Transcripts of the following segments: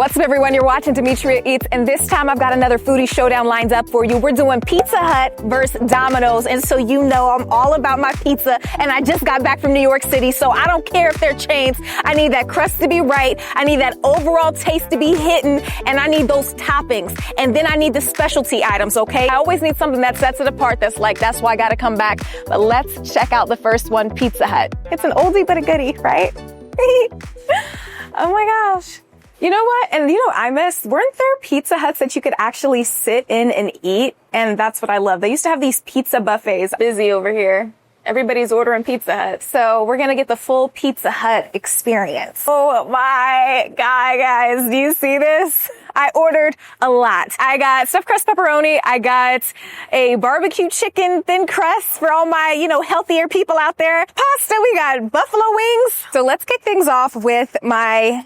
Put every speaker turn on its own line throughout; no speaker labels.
What's up, everyone? You're watching Demetria Eats, and this time I've got another foodie showdown lined up for you. We're doing Pizza Hut versus Domino's, and so you know I'm all about my pizza, and I just got back from New York City, so I don't care if they're chains. I need that crust to be right, I need that overall taste to be hitting, and I need those toppings, and then I need the specialty items, okay? I always need something that sets it apart that's why I gotta come back. But let's check out the first one, Pizza Hut. It's an oldie but a goodie, right? Oh my gosh. You know what? And you know, I missed, weren't there Pizza Huts that you could actually sit in and eat? And that's what I love. They used to have these pizza buffets. Busy over here. Everybody's ordering Pizza Hut. So we're gonna get the full Pizza Hut experience. Oh my God, guys. Do you see this? I ordered a lot. I got stuffed crust pepperoni. I got a barbecue chicken thin crust for all my, healthier people out there. Pasta. We got buffalo wings. So let's kick things off with my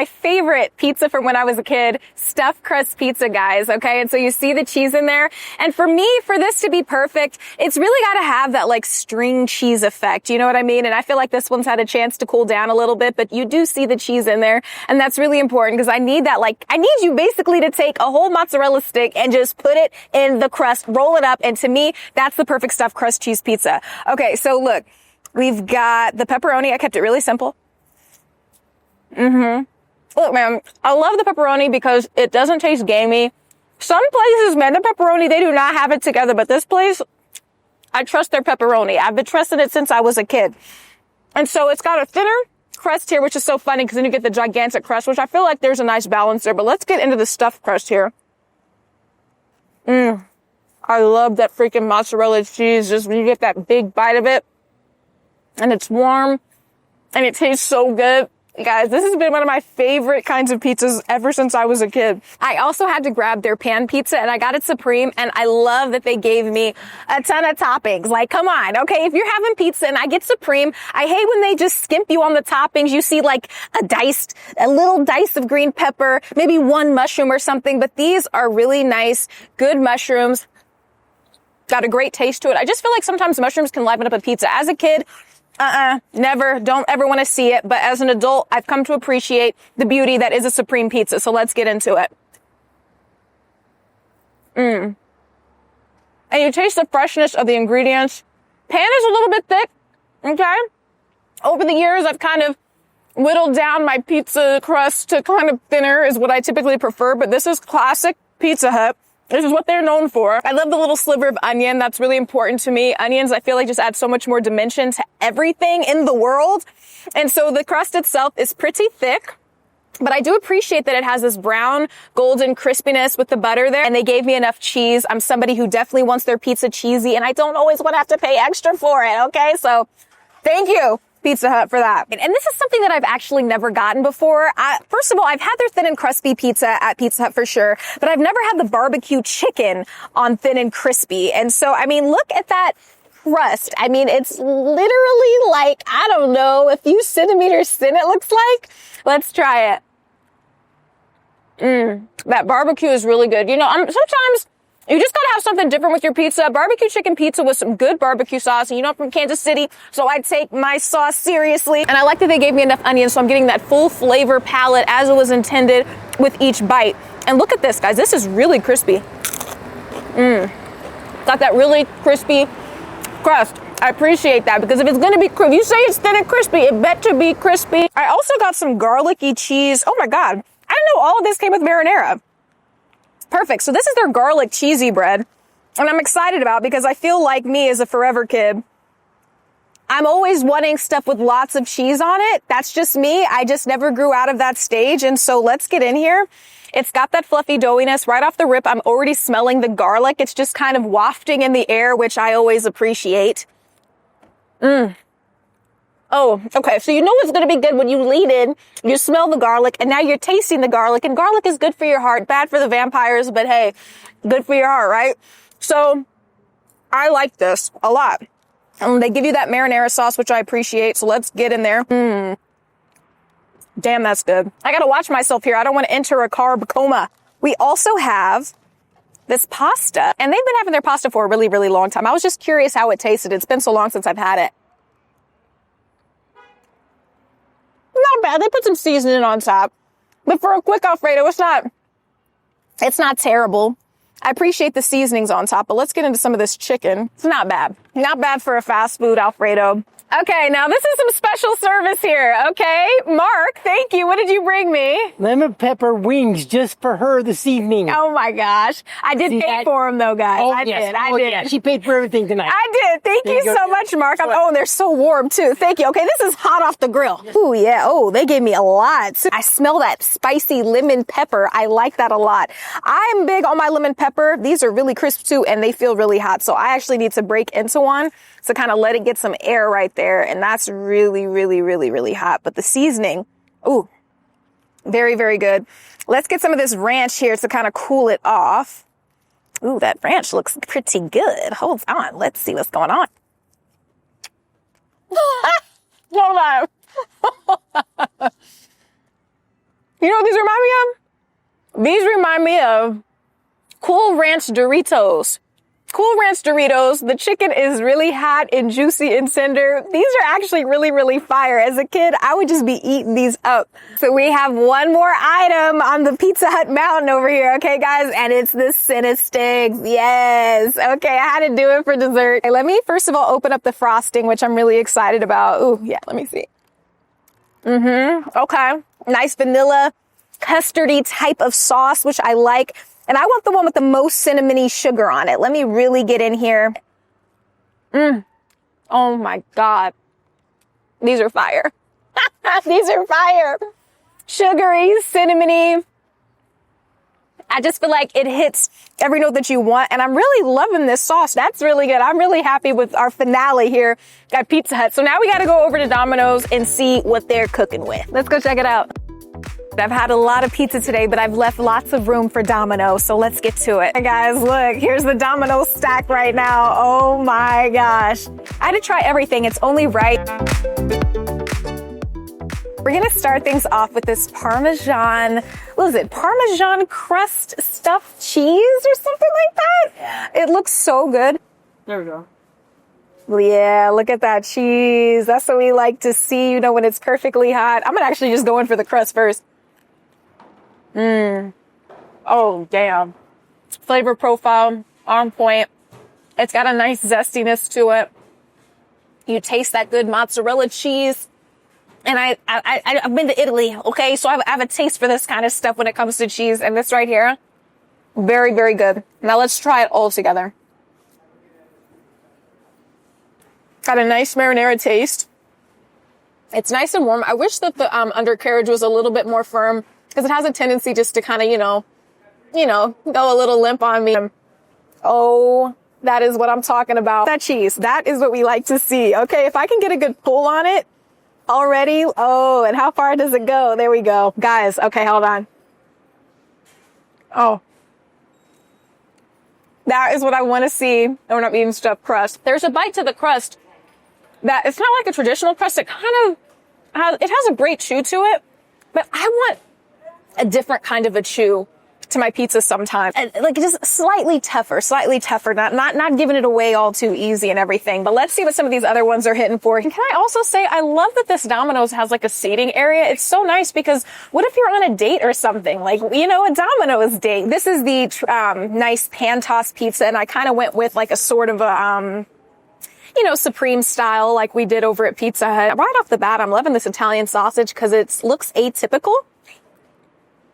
favorite pizza from when I was a kid, stuffed crust pizza, guys, okay? And so you see the cheese in there. And for me, for this to be perfect, it's really got to have that string cheese effect. You know what I mean? And I feel like this one's had a chance to cool down a little bit, but you do see the cheese in there. And that's really important because I need that, I need you basically to take a whole mozzarella stick and just put it in the crust, roll it up. And to me, that's the perfect stuffed crust cheese pizza. Okay, so look, we've got the pepperoni. I kept it really simple. Look, man, I love the pepperoni because it doesn't taste gamey. Some places, man, the pepperoni, they do not have it together, but this place, I trust their pepperoni. I've been trusting it since I was a kid. And so it's got a thinner crust here, which is so funny because then you get the gigantic crust, which I feel like there's a nice balance there. But let's get into the stuffed crust here. I love that freaking mozzarella cheese. Just when you get that big bite of it and it's warm and it tastes so good. Guys, this has been one of my favorite kinds of pizzas ever since I was a kid. I also had to grab their pan pizza and I got it supreme, and I love that they gave me a ton of toppings. Come on, okay? If you're having pizza and I get supreme, I hate when they just skimp you on the toppings. You see a little dice of green pepper, maybe one mushroom or something, but these are really nice, good mushrooms. Got a great taste to it. I just feel like sometimes mushrooms can liven up a pizza. As a kid, never, don't ever want to see it. But as an adult, I've come to appreciate the beauty that is a supreme pizza. So let's get into it. And you taste the freshness of the ingredients. Pan is a little bit thick. Okay. Over the years, I've kind of whittled down my pizza crust to kind of thinner is what I typically prefer. But this is classic Pizza Hut. This is what they're known for. I love the little sliver of onion. That's really important to me. Onions, I feel like, just add so much more dimension to everything in the world. And so the crust itself is pretty thick, but I do appreciate that it has this brown, golden crispiness with the butter there. And they gave me enough cheese. I'm somebody who definitely wants their pizza cheesy, and I don't always want to have to pay extra for it, okay? So thank you, Pizza Hut, for that. And this is something that I've actually never gotten before. First of all, I've had their thin and crispy pizza at Pizza Hut for sure, but I've never had the barbecue chicken on thin and crispy. And so, look at that crust. It's literally I don't know, a few centimeters thin, it looks like. Let's try it. That barbecue is really good. Sometimes you just gotta have something different with your pizza. Barbecue chicken pizza with some good barbecue sauce. And I'm from Kansas City, so I take my sauce seriously. And I like that they gave me enough onions, so I'm getting that full flavor palette as it was intended with each bite. And look at this, guys. This is really crispy. Got that really crispy crust. I appreciate that, because if it's gonna be if you say it's thin and crispy, it better be crispy. I also got some garlicky cheese. Oh my God. I didn't know all of this came with marinara. Perfect. So this is their garlic cheesy bread, and I'm excited about because I feel like me as a forever kid. I'm always wanting stuff with lots of cheese on it. That's just me. I just never grew out of that stage. And so let's get in here. It's got that fluffy doughiness right off the rip. I'm already smelling the garlic. It's just kind of wafting in the air, which I always appreciate. Oh, okay. So you know it's going to be good when you lean in, you smell the garlic, and now you're tasting the garlic. And garlic is good for your heart, bad for the vampires, but hey, good for your heart, right? So I like this a lot. And they give you that marinara sauce, which I appreciate. So let's get in there. Damn, that's good. I got to watch myself here. I don't want to enter a carb coma. We also have this pasta, and they've been having their pasta for a really, really long time. I was just curious how it tasted. It's been so long since I've had it. Not bad. They put some seasoning on top. But for a quick Alfredo, it's not terrible. I appreciate the seasonings on top, but let's get into some of this chicken. It's not bad. Not bad for a fast food Alfredo. Okay, now this is some special service here, okay? Mark, thank you. What did you bring me?
Lemon pepper wings just for her this evening.
Oh my gosh. I did pay for them though, guys.
Oh,
I
yes.
did. I did.
Yeah. She paid for everything tonight.
I did. Thank you so much, Mark. Oh, they're so warm too. Thank you. Okay, this is hot off the grill. Ooh, yeah. Oh, they gave me a lot. I smell that spicy lemon pepper. I like that a lot. I'm big on my lemon pepper. These are really crisp too, and they feel really hot. So I actually need to break into one to kind of let it get some air right there. And that's really, really, really, really hot. But the seasoning, ooh, very, very good. Let's get some of this ranch here to kind of cool it off. Ooh, that ranch looks pretty good. Hold on. Let's see what's going on. Hold on. You know what these remind me of? These remind me of Cool Ranch Doritos. Cool Ranch Doritos. The chicken is really hot and juicy and tender. These are actually really, really fire. As a kid, I would just be eating these up. So we have one more item on the Pizza Hut mountain over here. Okay, guys. And it's the Cinna Sticks. Yes. Okay. I had to do it for dessert. Okay, let me first of all open up the frosting, which I'm really excited about. Ooh, yeah. Let me see. Okay. Nice vanilla custardy type of sauce, which I like. And I want the one with the most cinnamony sugar on it. Let me really get in here. Oh my God. These are fire. These are fire. Sugary, cinnamony. I just feel like it hits every note that you want. And I'm really loving this sauce. That's really good. I'm really happy with our finale here at Pizza Hut. So now we got to go over to Domino's and see what they're cooking with. Let's go check it out. I've had a lot of pizza today, but I've left lots of room for Domino, so let's get to it. Hey guys, look, here's the Domino stack right now. Oh my gosh. I had to try everything. It's only right. We're gonna start things off with this Parmesan, what is it? Parmesan crust stuffed cheese or something like that? It looks so good.
There we go.
Yeah, look at that cheese. That's what we like to see, you know, when it's perfectly hot. I'm gonna actually just go in for the crust first. Oh, damn. Flavor profile on point. It's got a nice zestiness to it. You taste that good mozzarella cheese. And I've been to Italy, okay? So I have a taste for this kind of stuff when it comes to cheese. And this right here, very, very good. Now let's try it all together. Got a nice marinara taste. It's nice and warm. I wish that the undercarriage was a little bit more firm, because it has a tendency just to kind of, you know, go a little limp on me. Oh, that is what I'm talking about. That cheese. That is what we like to see. Okay, if I can get a good pull on it already. Oh, and how far does it go? There we go. Guys, okay, hold on. Oh. That is what I want to see. And we're not eating stuffed crust. There's a bite to the crust that it's not like a traditional crust. It kind of has a great chew to it, but I want a different kind of a chew to my pizza sometimes. And like just slightly tougher, not giving it away all too easy and everything. But let's see what some of these other ones are hitting for. And can I also say, I love that this Domino's has like a seating area. It's so nice because what if you're on a date or something? Like, you know, a Domino's date. This is the nice pan tossed pizza. And I kind of went with like a sort of a, you know, supreme style like we did over at Pizza Hut. Right off the bat, I'm loving this Italian sausage because it looks atypical.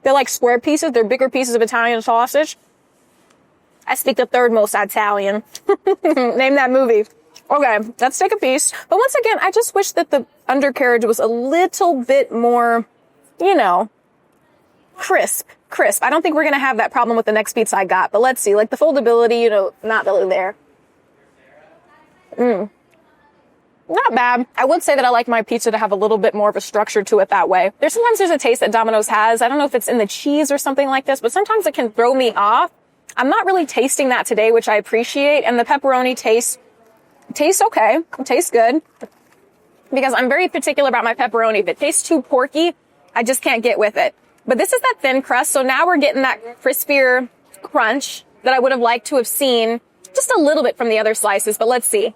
They're like square pieces. They're bigger pieces of Italian sausage. I speak the third most Italian. Name that movie. Okay, let's take a piece. But once again, I just wish that the undercarriage was a little bit more, you know, crisp. I don't think we're going to have that problem with the next pizza I got. But let's see. Like the foldability, you know, not really there. Not bad. I would say that I like my pizza to have a little bit more of a structure to it that way. Sometimes there's a taste that Domino's has. I don't know if it's in the cheese or something like this, but sometimes it can throw me off. I'm not really tasting that today, which I appreciate. And the pepperoni tastes okay. It tastes good. Because I'm very particular about my pepperoni. If it tastes too porky, I just can't get with it. But this is that thin crust. So now we're getting that crispier crunch that I would have liked to have seen just a little bit from the other slices. But let's see.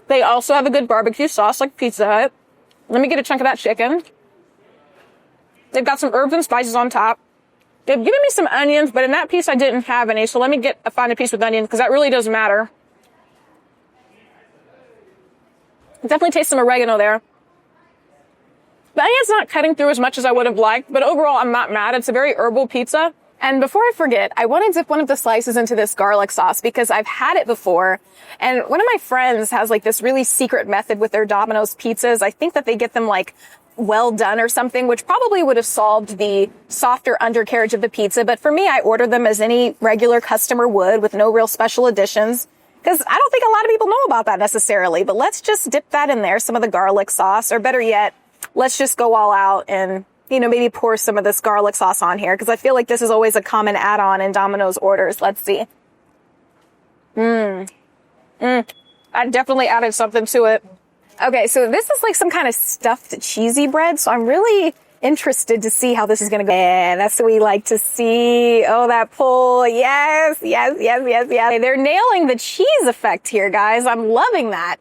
They also have a good barbecue sauce like Pizza Hut. Let me get a chunk of that chicken. They've got some herbs and spices on top. They've given me some onions, but in that piece I didn't have any. So let me find a piece with onions because that really does matter. Definitely taste some oregano there. The onion's not cutting through as much as I would have liked, but overall I'm not mad. It's a very herbal pizza. And before I forget, I want to dip one of the slices into this garlic sauce because I've had it before. And one of my friends has like this really secret method with their Domino's pizzas. I think that they get them like well done or something, which probably would have solved the softer undercarriage of the pizza. But for me, I ordered them as any regular customer would with no real special additions. Because I don't think a lot of people know about that necessarily. But let's just dip that in there, some of the garlic sauce, or better yet, let's just go all out and, you know, maybe pour some of this garlic sauce on here because I feel like this is always a common add-on in Domino's orders. Let's see. I definitely added something to it. Okay, so this is like some kind of stuffed cheesy bread, so I'm really interested to see how this is going to go. Yeah, that's what we like to see. Oh, that pull. Yes. They're nailing the cheese effect here, guys. I'm loving that.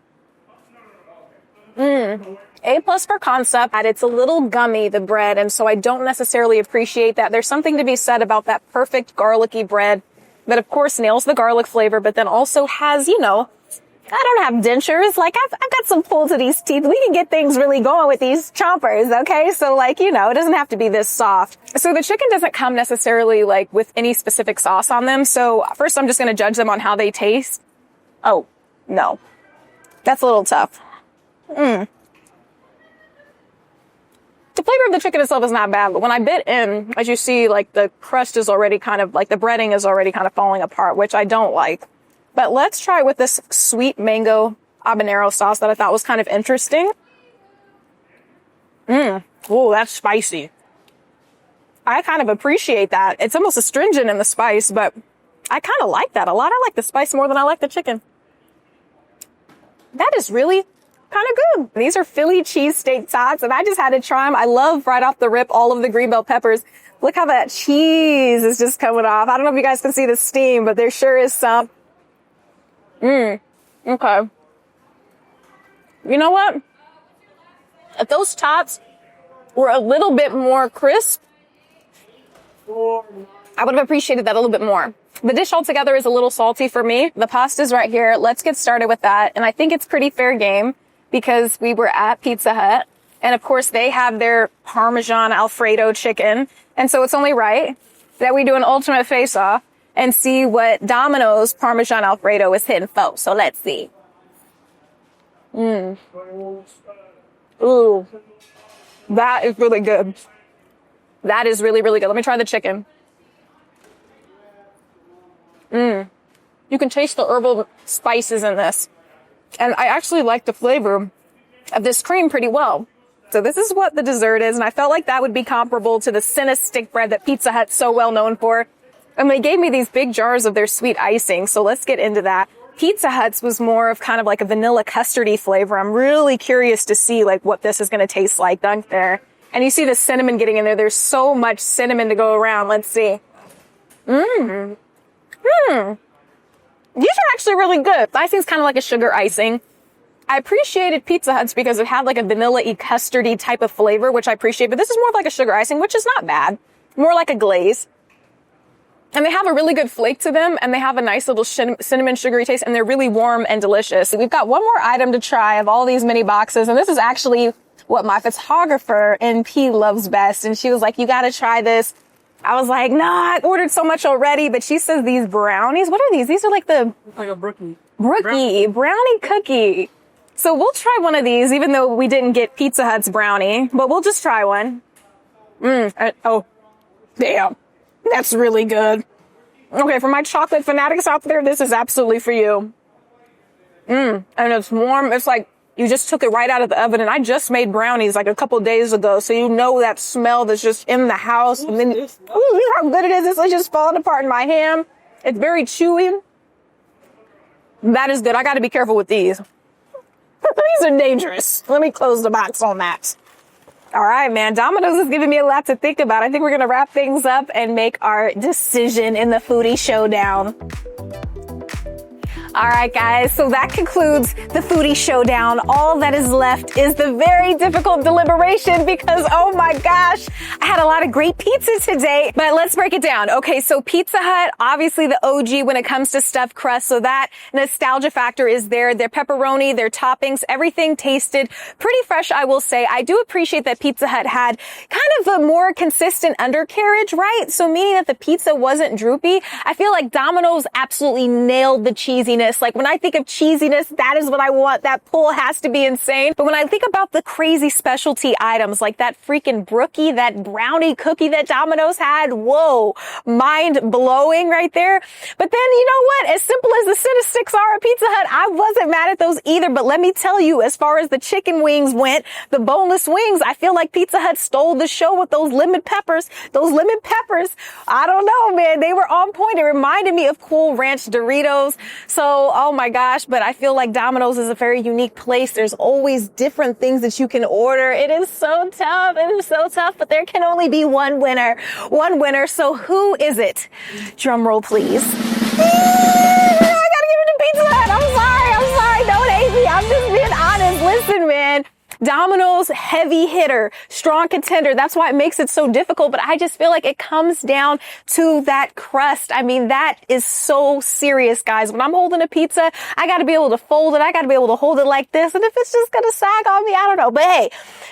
A+ for concept. It's a little gummy, the bread, and so I don't necessarily appreciate that. There's something to be said about that perfect garlicky bread that, of course, nails the garlic flavor, but then also has, you know, I don't have dentures. Like, I've got some pull to these teeth. We can get things really going with these chompers, okay? So, like, you know, it doesn't have to be this soft. So the chicken doesn't come necessarily, like, with any specific sauce on them. So first I'm just going to judge them on how they taste. Oh, no. That's a little tough. The flavor of the chicken itself is not bad, but when I bit in, as you see, like, the crust is already kind of, like, the breading is already kind of falling apart, which I don't like. But let's try with this sweet mango habanero sauce that I thought was kind of interesting. Oh, that's spicy. I kind of appreciate that. It's almost astringent in the spice, but I kind of like that a lot. I like the spice more than I like the chicken. That is really kind of good. These are Philly cheesesteak tots, and I just had to try them. I love right off the rip all of the green bell peppers. Look how that cheese is just coming off. I don't know if you guys can see the steam, but there sure is some. Okay. You know what? If those tots were a little bit more crisp, I would have appreciated that a little bit more. The dish altogether is a little salty for me. The pasta's right here. Let's get started with that. And I think it's pretty fair game because we were at Pizza Hut. And of course, they have their Parmesan Alfredo chicken. And so it's only right that we do an ultimate face-off and see what Domino's Parmesan Alfredo is hitting for. So let's see. Ooh. That is really good. That is really, really good. Let me try the chicken. You can taste the herbal spices in this. And I actually like the flavor of this cream pretty well. So this is what the dessert is. And I felt like that would be comparable to the Cinna stick bread that Pizza Hut's so well known for. And they gave me these big jars of their sweet icing. So let's get into that. Pizza Hut's was more of kind of like a vanilla custardy flavor. I'm really curious to see like what this is going to taste like done there. And you see the cinnamon getting in there. There's so much cinnamon to go around. Let's see. These are actually really good. The icing's kind of like a sugar icing. I appreciated Pizza Hut's because it had like a vanilla-y custardy type of flavor, which I appreciate. But this is more of like a sugar icing, which is not bad. More like a glaze. And they have a really good flake to them, and they have a nice little cinnamon sugary taste, and they're really warm and delicious. We've got one more item to try of all these mini boxes, and this is actually what my photographer, NP, loves best. And she was like, you gotta try this. I was like, nah, I ordered so much already, but she says these brownies, what are these? These are like the...
Like a brookie
brownie cookie. So we'll try one of these, even though we didn't get Pizza Hut's brownie, but we'll just try one. Oh, damn. That's really good. Okay, for my chocolate fanatics out there, this is absolutely for you. And it's warm. It's like you just took it right out of the oven. And I just made brownies like a couple days ago. So you know that smell that's just in the house. And then, look how good it is. It's just falling apart in my hand. It's very chewy. That is good. I got to be careful with these. These are dangerous. Let me close the box on that. All right, man. Domino's is giving me a lot to think about. I think we're going to wrap things up and make our decision in the foodie showdown. All right, guys, so that concludes the foodie showdown. All that is left is the very difficult deliberation because, oh my gosh, I had a lot of great pizza today. But let's break it down. Okay, so Pizza Hut, obviously the OG when it comes to stuffed crust, so that nostalgia factor is there. Their pepperoni, their toppings, everything tasted pretty fresh, I will say. I do appreciate that Pizza Hut had kind of a more consistent undercarriage, right? So meaning that the pizza wasn't droopy. I feel like Domino's absolutely nailed the cheesiness. Like when I think of cheesiness, that is what I want. That pull has to be insane. But when I think about the crazy specialty items like that freaking brookie, that brownie cookie that Domino's had, whoa, mind blowing right there. But then you know what? As simple as the center sticks are at Pizza Hut, I wasn't mad at those either. But let me tell you, as far as the chicken wings went, the boneless wings, I feel like Pizza Hut stole the show with those lemon peppers. Those lemon peppers, I don't know, man. They were on point. It reminded me of Cool Ranch Doritos. So, oh my gosh, but I feel like Domino's is a very unique place. There's always different things that you can order. It is so tough. It is so tough, but there can only be one winner. One winner. So who is it? Drum roll, please. I gotta give it to Pizza Hut. I'm sorry. Don't hate me. I'm just being honest. Listen, man. Domino's heavy hitter, strong contender. That's why it makes it so difficult. But I just feel like it comes down to that crust. I mean, that is so serious, guys. When I'm holding a pizza, I got to be able to fold it. I got to be able to hold it like this. And if it's just going to sag on me, I don't know. But hey,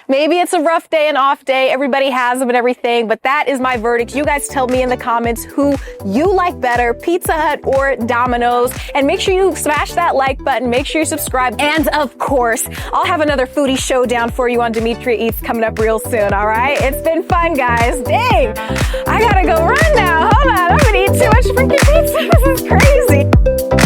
maybe it's a rough day, an off day. Everybody has them and everything. But that is my verdict. You guys tell me in the comments who you like better, Pizza Hut or Domino's. And make sure you smash that like button. Make sure you subscribe. And of course, I'll have another foodie showdown for you on Demetria Eats coming up real soon, all right? It's been fun, guys. Dang, I gotta go run now. Hold on, I'm gonna eat too much freaking pizza. This is crazy.